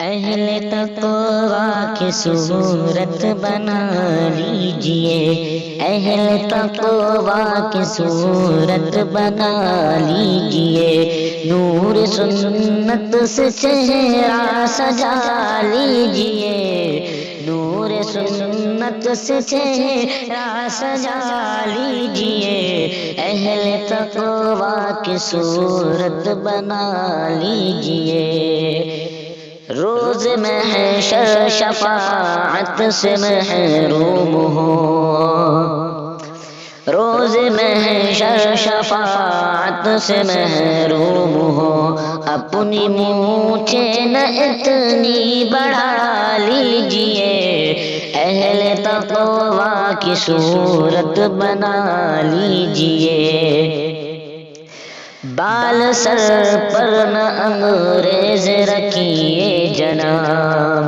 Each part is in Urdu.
اہل تقوی کی صورت بنا لیجئے، اہل تقوی کی صورت بنا لیجئے، نور سنت سے چہرہ سجا لیجئے، نور سنت سے چہرہ سجا لیجئے، اہل تقوی کی صورت بنا لیجئے۔ روز محشر شفاعت سے محروم ہو، روز محشر شفاعت سے محروم ہو، اپنی مونچھیں نہ اتنی بڑھا لیجئے، اہل تقوی کی صورت بنا لیجئے۔ بال سر پر نہ انگریز رکھیے جناب،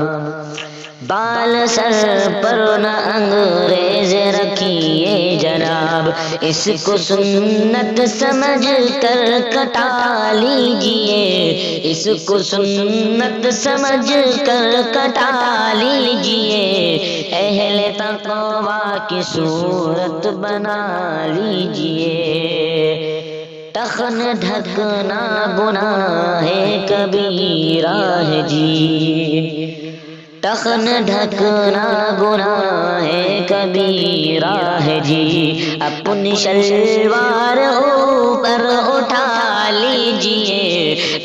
بال سر پر نہ انگریز رکھیے جناب، اس کو سنت سمجھ کر کٹا لیجئے، اس کو سنت سمجھ کر کٹا لیجئے، اہل تقوی کی صورت بنا لیجئے۔ ٹخن ڈھکنا گناہ کبیرہ ہے جی، ٹخن ڈھکنا گناہ کبیرہ ہے جی، اپنی شلوار اوپر اٹھا لیجئے،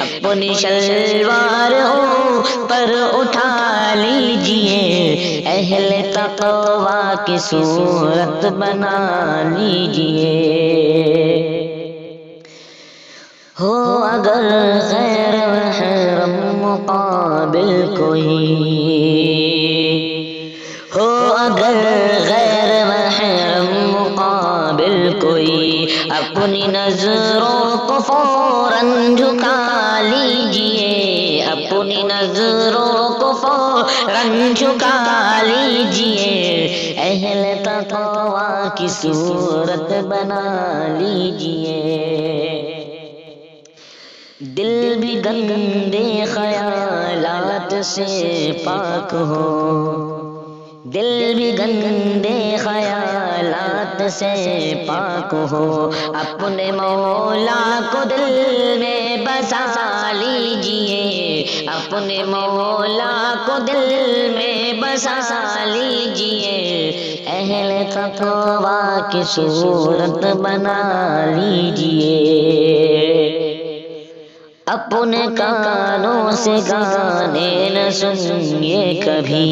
اپنی شلوار اوپر اٹھا لیجئے، اہل تقوی کی صورت بنا لیجئے۔ ہو اگر غیر محرم مقابل کوئی، ہو اگر غیر محرم مقابل کوئی، اپنی نظروں کو فوراً جھکا لیجئے، اپنی نظروں کو فوراً جھکا لیجئے، اہل تقوی کی صورت بنا لیجئے۔ دل بھی گندے خیالات سے پاک ہو، دل بھی گندے خیالات سے پاک ہو، اپنے مولا کو دل میں بسا لیجئے، اپنے مولا کو دل میں بسا لیجئے، اہل تقوی کی صورت بنا لیجئے۔ اپنے کانوں سے گانے نہ سنیے کبھی،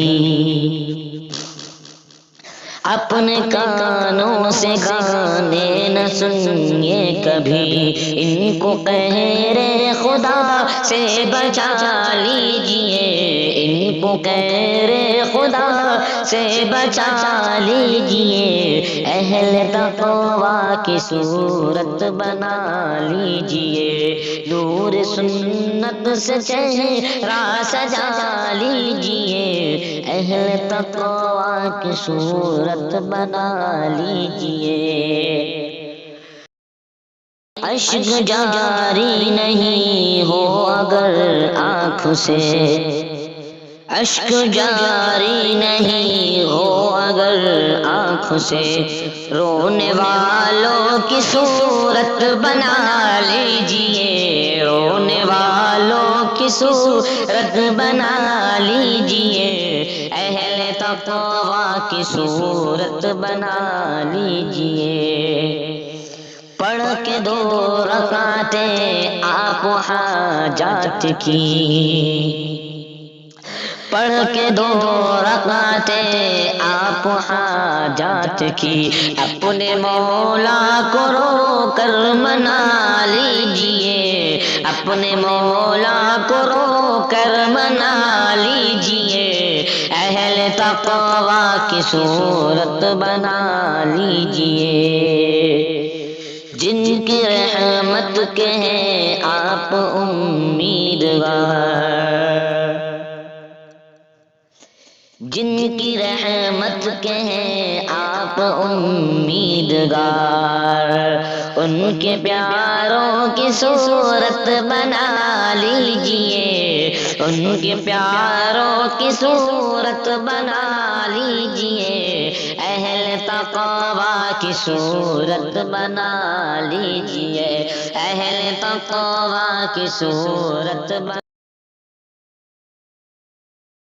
اپنے کانوں سے گانے نہ سنیے کبھی، ان کو قہر خدا سے بچا لیجئے، ان کو قہر خدا سے بچا لیجئے، اہل تقوی کی صورت بنا لیجئے، نور سنت سے چہرہ سجا لیجئے، اہل تقوی کی صورت بنا لیجئے۔ اشک جاری نہیں ہو اگر آنکھ سے، اشک جاری نہیں ہو اگر آنکھ سے، رونے والوں کی صورت بنا لیجئے، رونے والوں کی صورت بنا لیجئے، اہل تقوی کی صورت بنا لیجئے۔ پڑھ کے 2 رکعتیں آپ حاجات کی، پڑھ کے 2 رکعتیں آپ حاجات کی، اپنے مولا کو رو کر منا لیجئے، اپنے مولا کو رو کر منا لیجئے، اہل تقوی کی صورت بنا لیجئے۔ جن کی رحمت کے ہیں آپ امیدوار، جن کی رحمت کے ہیں آپ امیدگار، ان کے پیاروں کی صورت بنا لیجئے، ان کے پیاروں کی صورت بنا لیجئے، اہل تقوی کی صورت بنا لیجئے، اہل تقوی کی صورت بنا